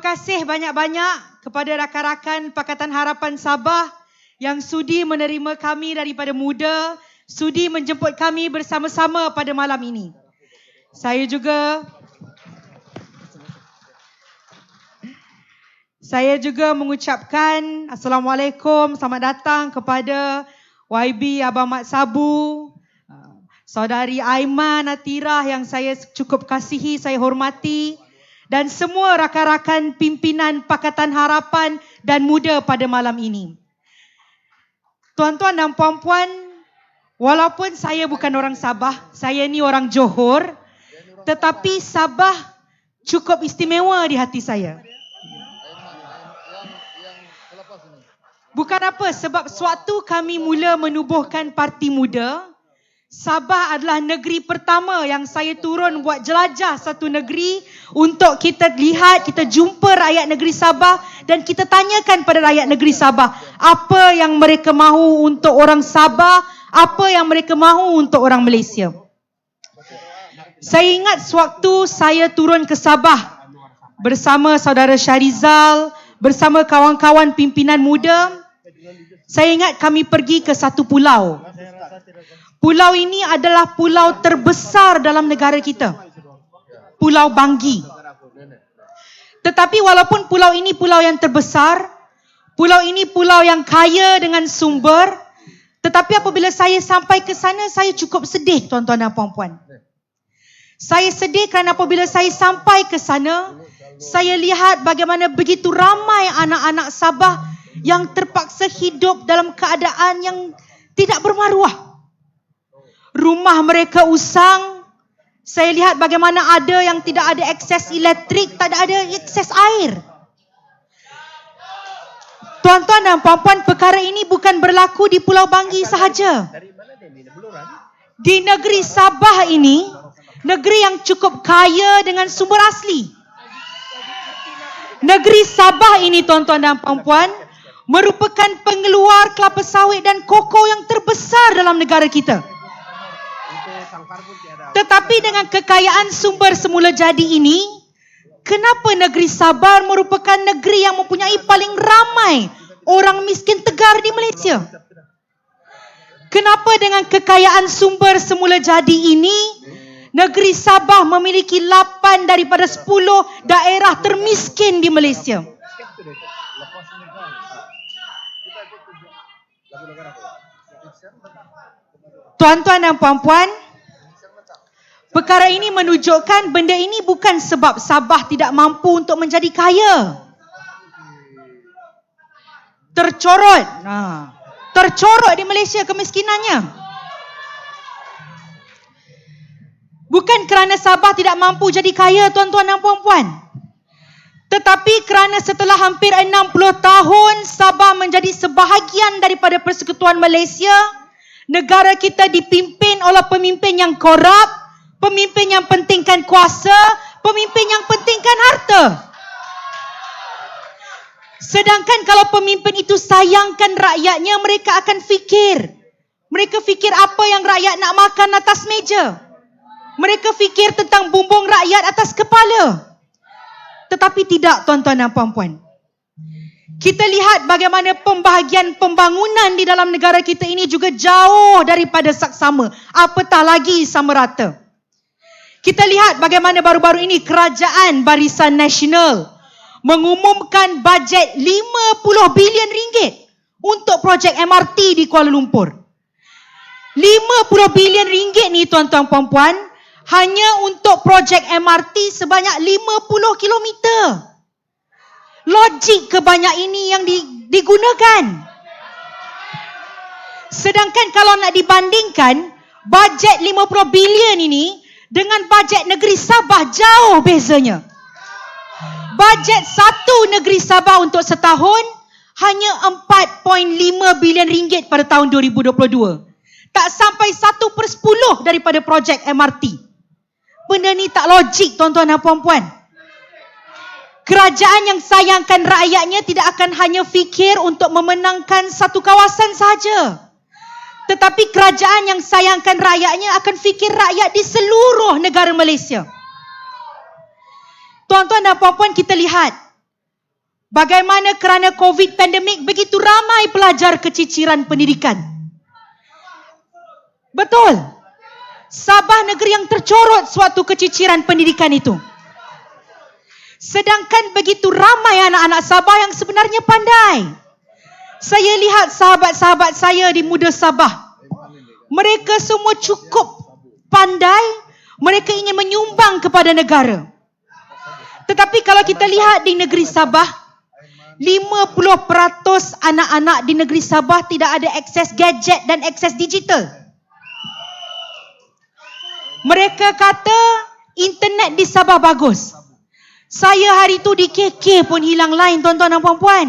kasih banyak-banyak kepada rakan-rakan Pakatan Harapan Sabah yang sudi menerima kami daripada muda, sudi menjemput kami bersama-sama pada malam ini. Saya juga mengucapkan Assalamualaikum, selamat datang kepada YB Abang Mat Sabu, Saudari Aiman Atirah yang saya cukup kasihi, saya hormati, dan semua rakan-rakan pimpinan Pakatan Harapan dan muda pada malam ini. Tuan-tuan dan puan-puan, walaupun saya bukan orang Sabah, saya ni orang Johor, tetapi Sabah cukup istimewa di hati saya. Bukan apa, sebab sewaktu kami mula menubuhkan Parti Muda, Sabah adalah negeri pertama yang saya turun buat jelajah satu negeri untuk kita lihat, kita jumpa rakyat negeri Sabah dan kita tanyakan pada rakyat negeri Sabah apa yang mereka mahu untuk orang Sabah, apa yang mereka mahu untuk orang Malaysia. Saya ingat sewaktu saya turun ke Sabah bersama saudara Syarizal, bersama kawan-kawan pimpinan muda, saya ingat kami pergi ke satu pulau. Pulau ini adalah pulau terbesar dalam negara kita. Pulau Banggi. Tetapi walaupun pulau ini pulau yang terbesar, pulau ini pulau yang kaya dengan sumber, tetapi apabila saya sampai ke sana, saya cukup sedih, tuan-tuan dan puan-puan. Saya sedih kerana apabila saya sampai ke sana, saya lihat bagaimana begitu ramai anak-anak Sabah yang terpaksa hidup dalam keadaan yang tidak bermaruah. Rumah mereka usang. Saya lihat bagaimana ada yang tidak ada akses elektrik, tak ada akses air. Tuan-tuan dan puan-puan, perkara ini bukan berlaku di Pulau Banggi sahaja. Di negeri Sabah ini, negeri yang cukup kaya dengan sumber asli. Negeri Sabah ini, tuan-tuan dan puan-puan, merupakan pengeluar kelapa sawit dan koko yang terbesar dalam negara kita. Tetapi dengan kekayaan sumber semula jadi ini, kenapa negeri Sabah merupakan negeri yang mempunyai paling ramai orang miskin tegar di Malaysia? Kenapa dengan kekayaan sumber semula jadi ini, negeri Sabah memiliki 8 daripada 10 daerah termiskin di Malaysia? Tuan-tuan dan puan-puan, perkara ini menunjukkan benda ini bukan sebab Sabah tidak mampu untuk menjadi kaya. Tercorot di Malaysia kemiskinannya. Bukan kerana Sabah tidak mampu jadi kaya, tuan-tuan dan puan-puan. Tetapi kerana setelah hampir 60 tahun Sabah menjadi sebahagian daripada Persekutuan Malaysia, negara kita dipimpin oleh pemimpin yang korup, pemimpin yang pentingkan kuasa, pemimpin yang pentingkan harta. Sedangkan kalau pemimpin itu sayangkan rakyatnya, mereka akan fikir. Mereka fikir apa yang rakyat nak makan atas meja. Mereka fikir tentang bumbung rakyat atas kepala. Tetapi tidak, tuan-tuan dan puan-puan. Kita lihat bagaimana pembahagian pembangunan di dalam negara kita ini juga jauh daripada saksama, apatah lagi sama rata. Kita lihat bagaimana baru-baru ini Kerajaan Barisan Nasional mengumumkan bajet 50 bilion ringgit untuk projek MRT di Kuala Lumpur. 50 bilion ringgit ni, tuan-tuan puan-puan, hanya untuk projek MRT sebanyak 50 kilometer. Logik ke banyak ini yang digunakan? Sedangkan kalau nak dibandingkan, bajet 50 bilion ini dengan bajet negeri Sabah jauh bezanya. Bajet satu negeri Sabah untuk setahun hanya 4.5 bilion ringgit pada tahun 2022. Tak sampai 1/10 daripada projek MRT. Benda ni tak logik, tuan-tuan dan puan-puan. Kerajaan yang sayangkan rakyatnya tidak akan hanya fikir untuk memenangkan satu kawasan sahaja. Tetapi kerajaan yang sayangkan rakyatnya akan fikir rakyat di seluruh negara Malaysia. Tuan-tuan dan puan-puan, kita lihat Bagaimana kerana COVID pandemik begitu ramai pelajar keciciran pendidikan. Betul. Sabah negeri yang tercorot suatu keciciran pendidikan itu. Sedangkan begitu ramai anak-anak Sabah yang sebenarnya pandai. Saya lihat sahabat-sahabat saya di Muda Sabah. Mereka semua cukup pandai. Mereka ingin menyumbang kepada negara. Tetapi kalau kita lihat di negeri Sabah, 50% anak-anak di negeri Sabah tidak ada akses gadget dan akses digital. Mereka kata internet di Sabah bagus. Saya hari tu di KK pun hilang line, tuan-tuan dan puan-puan.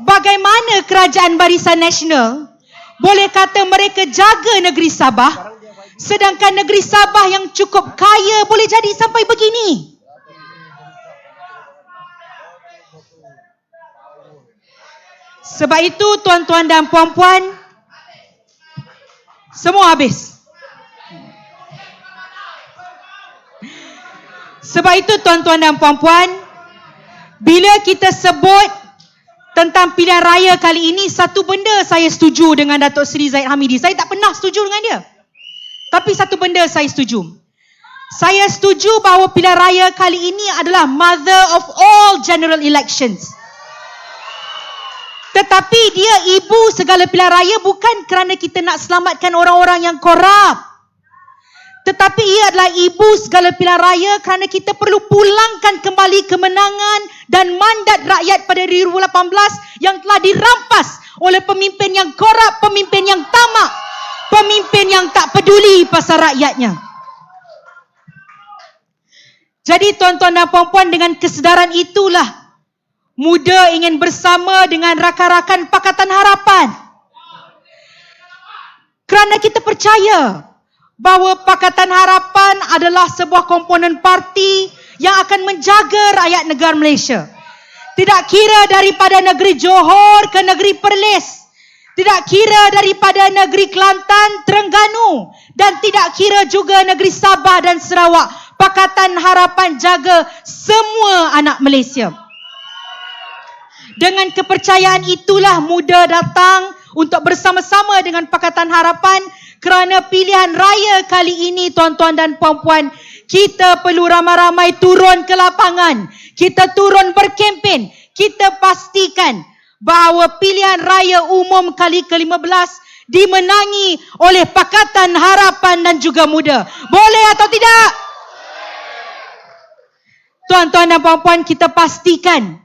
Bagaimana kerajaan Barisan Nasional boleh kata mereka jaga negeri Sabah, sedangkan negeri Sabah yang cukup kaya boleh jadi sampai begini? Sebab itu tuan-tuan dan puan-puan, semua habis. Sebab itu tuan-tuan dan puan-puan, bila kita sebut tentang pilihan raya kali ini, satu benda saya setuju dengan Datuk Seri Zahid Hamidi. Saya tak pernah setuju dengan dia. Tapi satu benda saya setuju. Saya setuju bahawa pilihan raya kali ini adalah mother of all general elections. Tetapi dia ibu segala pilihan raya bukan kerana kita nak selamatkan orang-orang yang korup. Tetapi ia adalah ibu segala pilihan raya kerana kita perlu pulangkan kembali kemenangan dan mandat rakyat pada 2018 yang telah dirampas oleh pemimpin yang korup, pemimpin yang tamak, pemimpin yang tak peduli pasal rakyatnya. Jadi tuan-tuan dan puan-puan, dengan kesedaran itulah Muda ingin bersama dengan rakan-rakan Pakatan Harapan. Kerana kita percaya bahawa Pakatan Harapan adalah sebuah komponen parti yang akan menjaga rakyat negara Malaysia. Tidak kira daripada negeri Johor ke negeri Perlis. Tidak kira daripada negeri Kelantan, Terengganu. Dan tidak kira juga negeri Sabah dan Sarawak. Pakatan Harapan jaga semua anak Malaysia. Dengan kepercayaan itulah Muda datang untuk bersama-sama dengan Pakatan Harapan kerana pilihan raya kali ini, tuan-tuan dan puan-puan, kita perlu ramai-ramai turun ke lapangan. Kita turun berkempen. Kita pastikan bahawa pilihan raya umum kali ke-15 dimenangi oleh Pakatan Harapan dan juga Muda. Boleh atau tidak? Tuan-tuan dan puan-puan, kita pastikan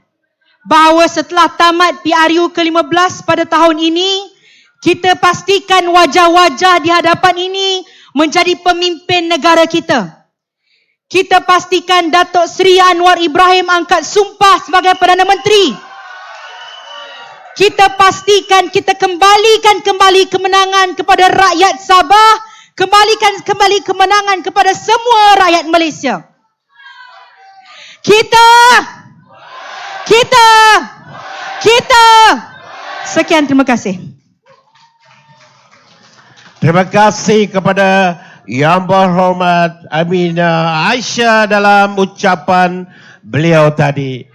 bahawa setelah tamat PRU ke-15 pada tahun ini, kita pastikan wajah-wajah di hadapan ini menjadi pemimpin negara kita. Kita pastikan Datuk Seri Anwar Ibrahim angkat sumpah sebagai Perdana Menteri. Kita pastikan kita kembalikan kembali kemenangan kepada rakyat Sabah, kembalikan kembali kemenangan kepada semua rakyat Malaysia. Kita. Sekian, terima kasih. Terima kasih kepada Yang Berhormat Aminah Aisyah dalam ucapan beliau tadi.